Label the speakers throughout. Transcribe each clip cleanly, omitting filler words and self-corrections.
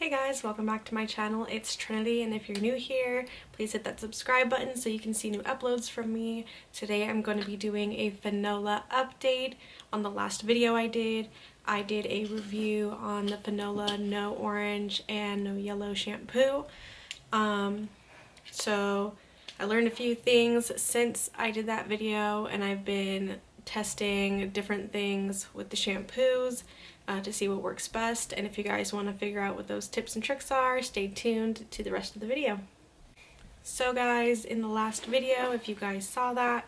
Speaker 1: Hey guys, welcome back to my channel. It's Trinity, and if you're new here, please hit that subscribe button so you can see new uploads from me. Today I'm going to be doing a Fanola update on the last video I did. I did a review on the Fanola No Orange and No Yellow shampoo. So I learned a few things since I did that video, and I've been testing different things with the shampoos to see what works best. And if you guys want to figure out what those tips and tricks are, stay tuned to the rest of the video. So guys, in the last video, if you guys saw that,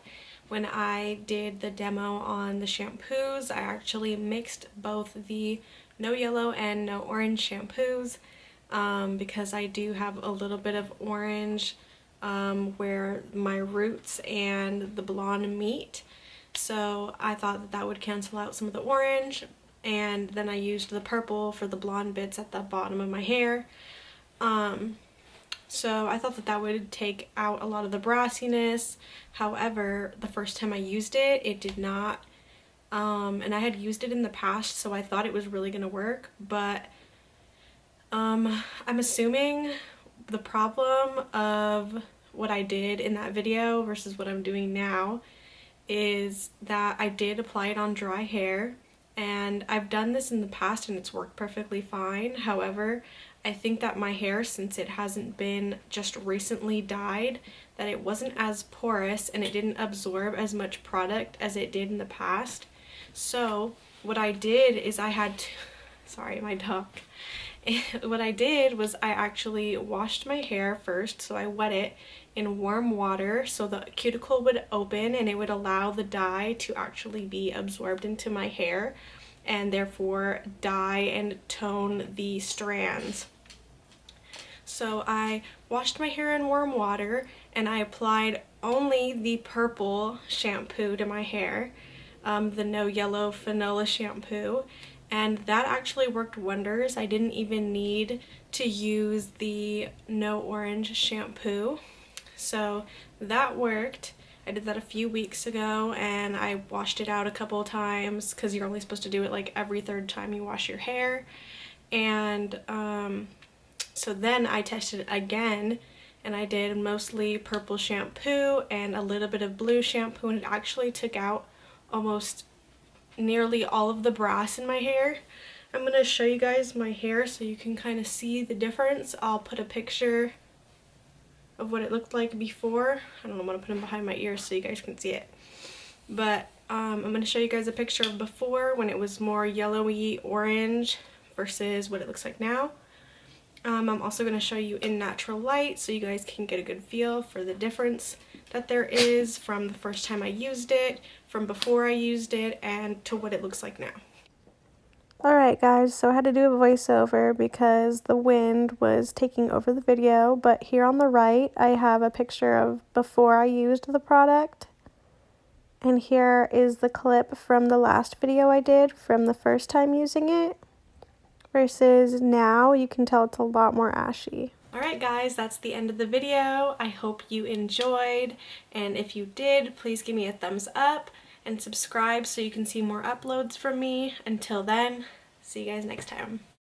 Speaker 1: when I did the demo on the shampoos, I actually mixed both the No Yellow and No Orange shampoos because I do have a little bit of orange where my roots and the blonde meet. So I thought that that would cancel out some of the orange, and then I used the purple for the blonde bits at the bottom of my hair. So I thought that that would take out a lot of the brassiness. However, the first time I used it, it did not. And I had used it in the past, so I thought it was really going to work. But I'm assuming the problem of what I did in that video versus what I'm doing now is that I did apply it on dry hair, and I've done this in the past and it's worked perfectly fine. However, I think that my hair, since it hasn't been just recently dyed, that it wasn't as porous and it didn't absorb as much product as it did in the past. So what I did is I had to, sorry, my dog. What I did was I actually washed my hair first, so I wet it in warm water so the cuticle would open and it would allow the dye to actually be absorbed into my hair and therefore dye and tone the strands. So I washed my hair in warm water and I applied only the purple shampoo to my hair, the No Yellow Fanola shampoo. And that actually worked wonders. I didn't even need to use the No Orange shampoo. So that worked. I did that a few weeks ago, and I washed it out a couple of times because you're only supposed to do it like every third time you wash your hair. And so then I tested it again, and I did mostly purple shampoo and a little bit of blue shampoo, and it actually took out almost nearly all of the brass in my hair. I'm going to show you guys my hair so you can kind of see the difference. I'll put a picture of what it looked like before. I don't know, I'm going to put them behind my ears so you guys can see it. But I'm going to show you guys a picture of before when it was more yellowy orange versus what it looks like now. I'm also going to show you in natural light so you guys can get a good feel for the difference that there is from the first time I used it, from before I used it, and to what it looks like now. Alright guys, so I had to do a voiceover because the wind was taking over the video, but here on the right I have a picture of before I used the product, and here is the clip from the last video I did from the first time using it. Versus now, you can tell it's a lot more ashy. Alright guys, that's the end of the video. I hope you enjoyed, and if you did, please give me a thumbs up and subscribe so you can see more uploads from me. Until then, see you guys next time.